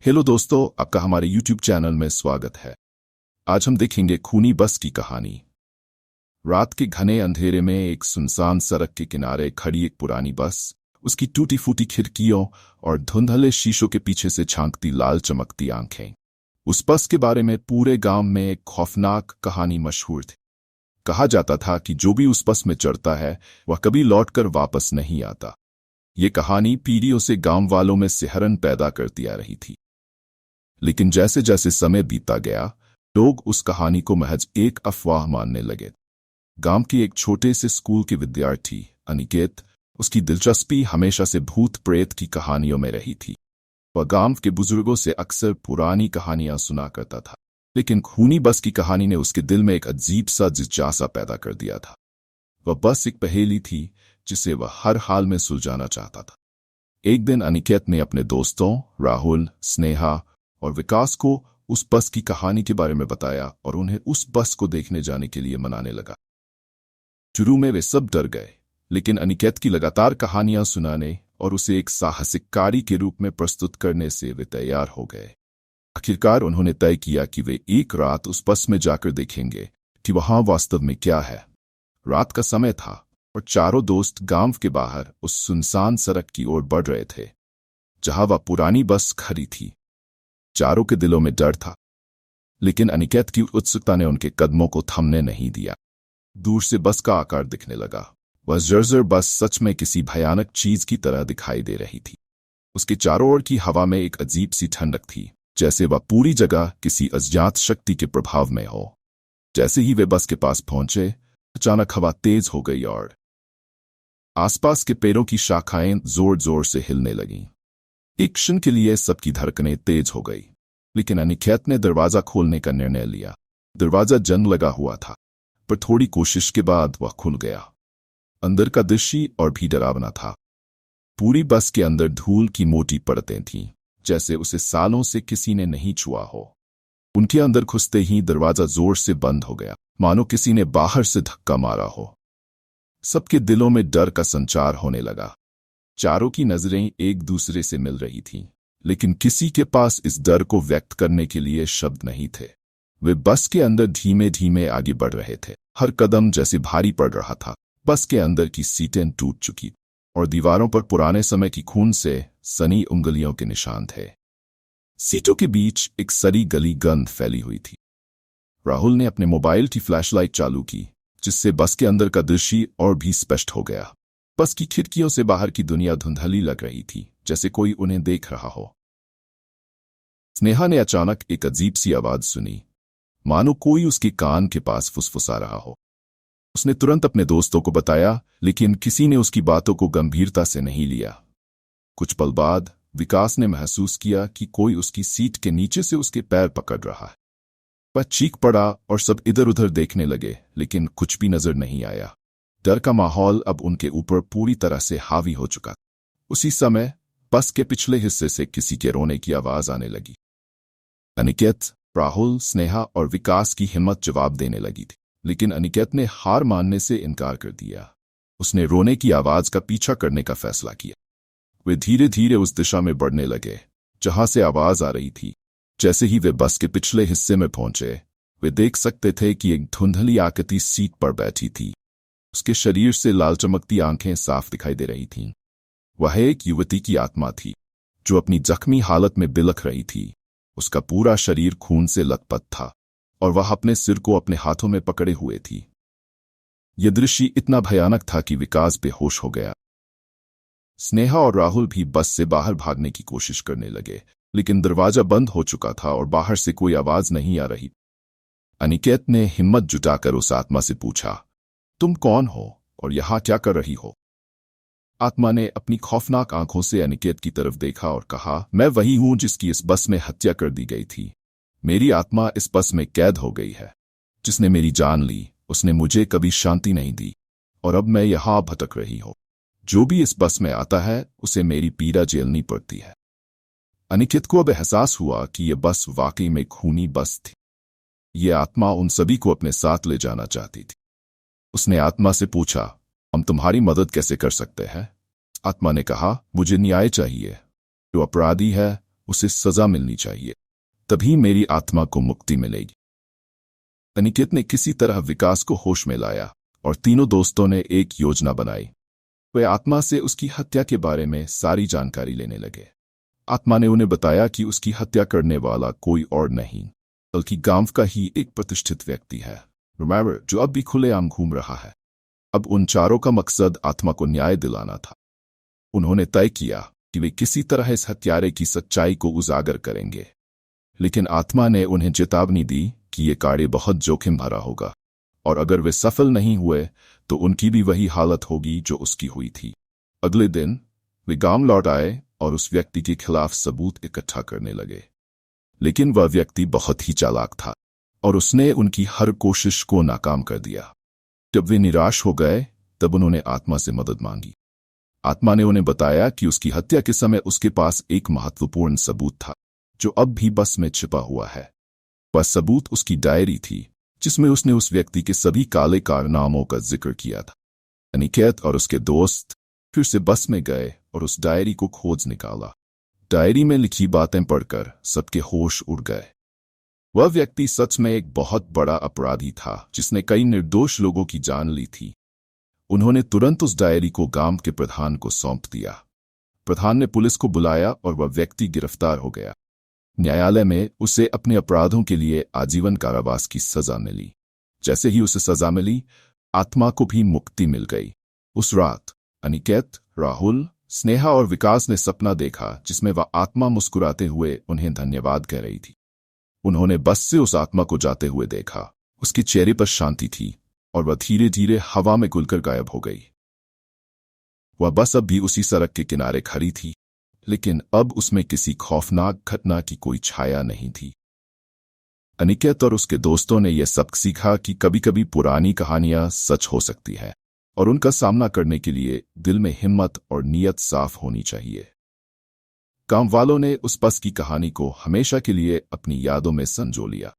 Hello दोस्तों, आपका हमारे YouTube चैनल में स्वागत है। आज हम देखेंगे खूनी बस की कहानी। रात के घने अंधेरे में एक सुनसान सड़क के किनारे खड़ी एक पुरानी बस, उसकी टूटी फूटी खिड़कियों और धुंधले शीशों के पीछे से झांकती लाल चमकती आंखें। उस बस के बारे में पूरे गांव में एक खौफनाक कहानी मशहूर थी। कहा जाता था कि जो भी उस बस में चढ़ता है वह कभी लौटकर वापस नहीं आता। ये कहानी पीढ़ियों से गांव वालों में सिहरन पैदा करती आ रही थी। लेकिन जैसे जैसे समय बीतता गया, लोग उस कहानी को महज एक अफवाह मानने लगे। गांव के एक छोटे से स्कूल के विद्यार्थी अनिकेत, उसकी दिलचस्पी हमेशा से भूत प्रेत की कहानियों में रही थी। वह गांव के बुजुर्गों से अक्सर पुरानी कहानियां सुना करता था, लेकिन खूनी बस की कहानी ने उसके दिल में एक अजीब सा जिज्ञासा पैदा कर दिया था। वह बस एक पहेली थी जिसे वह हर हाल में सुलझाना चाहता था। एक दिन अनिकेत ने अपने दोस्तों राहुल, स्नेहा और विकास को उस बस की कहानी के बारे में बताया और उन्हें उस बस को देखने जाने के लिए मनाने लगा। शुरू में वे सब डर गए, लेकिन अनिकेत की लगातार कहानियां सुनाने और उसे एक साहसिक कारी के रूप में प्रस्तुत करने से वे तैयार हो गए। आखिरकार उन्होंने तय किया कि वे एक रात उस बस में जाकर देखेंगे कि वहां वास्तव में क्या है। रात का समय था और चारों दोस्त गांव के बाहर उस सुनसान सड़क की ओर बढ़ रहे थे जहां वह पुरानी बस खड़ी थी। चारों के दिलों में डर था, लेकिन अनिकेत की उत्सुकता ने उनके कदमों को थमने नहीं दिया। दूर से बस का आकार दिखने लगा। वह जर्जर बस सच में किसी भयानक चीज की तरह दिखाई दे रही थी। उसके चारों ओर की हवा में एक अजीब सी ठंडक थी, जैसे वह पूरी जगह किसी अज्ञात शक्ति के प्रभाव में हो। जैसे ही वे बस के पास पहुंचे, अचानक हवा तेज हो गई और आसपास के पेड़ों की शाखाएं जोर जोर से हिलने लगीं। एक क्षण के लिए सबकी धड़कनें तेज हो गई, लेकिन अनिकेत ने दरवाजा खोलने का निर्णय लिया। दरवाजा जंग लगा हुआ था, पर थोड़ी कोशिश के बाद वह खुल गया। अंदर का दृश्य और भी डरावना था। पूरी बस के अंदर धूल की मोटी परतें थीं, जैसे उसे सालों से किसी ने नहीं छुआ हो। उनके अंदर घुसते ही दरवाजा जोर से बंद हो गया, मानो किसी ने बाहर से धक्का मारा हो। सबके दिलों में डर का संचार होने लगा। चारों की नजरें एक दूसरे से मिल रही थीं, लेकिन किसी के पास इस डर को व्यक्त करने के लिए शब्द नहीं थे। वे बस के अंदर धीमे धीमे आगे बढ़ रहे थे। हर कदम जैसे भारी पड़ रहा था। बस के अंदर की सीटें टूट चुकी और दीवारों पर पुराने समय की खून से सनी उंगलियों के निशान थे। सीटों के बीच एक सड़ी गली गंध फैली हुई थी। राहुल ने अपने मोबाइल की फ्लैशलाइट चालू की, जिससे बस के अंदर का दृश्य और भी स्पष्ट हो गया। बस की खिड़कियों से बाहर की दुनिया धुंधली लग रही थी, जैसे कोई उन्हें देख रहा हो। स्नेहा ने अचानक एक अजीब सी आवाज सुनी, मानो कोई उसके कान के पास फुसफुसा रहा हो। उसने तुरंत अपने दोस्तों को बताया, लेकिन किसी ने उसकी बातों को गंभीरता से नहीं लिया। कुछ पल बाद विकास ने महसूस किया कि कोई उसकी सीट के नीचे से उसके पैर पकड़ रहा है। वह चीख पड़ा और सब इधर उधर देखने लगे, लेकिन कुछ भी नजर नहीं आया। डर का माहौल अब उनके ऊपर पूरी तरह से हावी हो चुका। उसी समय बस के पिछले हिस्से से किसी के रोने की आवाज आने लगी। अनिकेत, राहुल, स्नेहा और विकास की हिम्मत जवाब देने लगी थी, लेकिन अनिकेत ने हार मानने से इनकार कर दिया। उसने रोने की आवाज का पीछा करने का फैसला किया। वे धीरे धीरे उस दिशा में बढ़ने लगे जहां से आवाज आ रही थी। जैसे ही वे बस के पिछले हिस्से में पहुंचे, वे देख सकते थे कि एक धुंधली आकृति सीट पर बैठी थी। उसके शरीर से लाल चमकती आंखें साफ दिखाई दे रही थीं। वह एक युवती की आत्मा थी, जो अपनी जख्मी हालत में बिलख रही थी। उसका पूरा शरीर खून से लथपथ था और वह अपने सिर को अपने हाथों में पकड़े हुए थी। यह दृश्य इतना भयानक था कि विकास बेहोश हो गया। स्नेहा और राहुल भी बस से बाहर भागने की कोशिश करने लगे, लेकिन दरवाजा बंद हो चुका था और बाहर से कोई आवाज नहीं आ रही। अनिकेत ने हिम्मत जुटाकर उस आत्मा से पूछा, तुम कौन हो और यहां क्या कर रही हो? आत्मा ने अपनी खौफनाक आंखों से अनिकेत की तरफ देखा और कहा, मैं वही हूं जिसकी इस बस में हत्या कर दी गई थी। मेरी आत्मा इस बस में कैद हो गई है। जिसने मेरी जान ली, उसने मुझे कभी शांति नहीं दी और अब मैं यहां भटक रही हूं। जो भी इस बस में आता है, उसे मेरी पीड़ा झेलनी पड़ती है। अनिकेत को अब एहसास हुआ कि यह बस वाकई में खूनी बस थी। यह आत्मा उन सभी को अपने साथ ले जाना चाहती थी। उसने आत्मा से पूछा, हम तुम्हारी मदद कैसे कर सकते हैं? आत्मा ने कहा, मुझे न्याय चाहिए। जो अपराधी है उसे सजा मिलनी चाहिए, तभी मेरी आत्मा को मुक्ति मिलेगी। अनिकेत ने किसी तरह विकास को होश में लाया और तीनों दोस्तों ने एक योजना बनाई। वे आत्मा से उसकी हत्या के बारे में सारी जानकारी लेने लगे। आत्मा ने उन्हें बताया कि उसकी हत्या करने वाला कोई और नहीं बल्कि गांव का ही एक प्रतिष्ठित व्यक्ति है, रोमेरो, जो अब भी खुलेआम घूम रहा है। अब उन चारों का मकसद आत्मा को न्याय दिलाना था। उन्होंने तय किया कि वे किसी तरह इस हत्यारे की सच्चाई को उजागर करेंगे, लेकिन आत्मा ने उन्हें चेतावनी दी कि ये कार्य बहुत जोखिम भरा होगा और अगर वे सफल नहीं हुए तो उनकी भी वही हालत होगी जो उसकी हुई थी। अगले दिन वे गांव लौट आए और उस व्यक्ति के खिलाफ सबूत इकट्ठा करने लगे, लेकिन वह व्यक्ति बहुत ही चालाक था और उसने उनकी हर कोशिश को नाकाम कर दिया। जब वे निराश हो गए तब उन्होंने आत्मा से मदद मांगी। आत्मा ने उन्हें बताया कि उसकी हत्या के समय उसके पास एक महत्वपूर्ण सबूत था जो अब भी बस में छिपा हुआ है। वह सबूत उसकी डायरी थी जिसमें उसने उस व्यक्ति के सभी काले कारनामों का जिक्र किया था। अनिकेत और उसके दोस्त फिर से बस में गए और उस डायरी को खोज निकाला। डायरी में लिखी बातें पढ़कर सबके होश उड़ गए। वह व्यक्ति सच में एक बहुत बड़ा अपराधी था जिसने कई निर्दोष लोगों की जान ली थी। उन्होंने तुरंत उस डायरी को गांव के प्रधान को सौंप दिया। प्रधान ने पुलिस को बुलाया और वह व्यक्ति गिरफ्तार हो गया। न्यायालय में उसे अपने अपराधों के लिए आजीवन कारावास की सजा मिली। जैसे ही उसे सजा मिली, आत्मा को भी मुक्ति मिल गई। उस रात अनिकेत, राहुल, स्नेहा और विकास ने सपना देखा जिसमें वह आत्मा मुस्कुराते हुए उन्हें धन्यवाद कह रही थी। उन्होंने बस से उस आत्मा को जाते हुए देखा। उसके चेहरे पर शांति थी और वह धीरे धीरे हवा में घुलकर गायब हो गई। वह बस अब भी उसी सड़क के किनारे खड़ी थी, लेकिन अब उसमें किसी खौफनाक घटना की कोई छाया नहीं थी। अनिकेत और उसके दोस्तों ने यह सबक सीखा कि कभी-कभी पुरानी कहानियां सच हो सकती है और उनका सामना करने के लिए दिल में हिम्मत और नीयत साफ होनी चाहिए। गांव वालों ने उस बस की कहानी को हमेशा के लिए अपनी यादों में संजो लिया।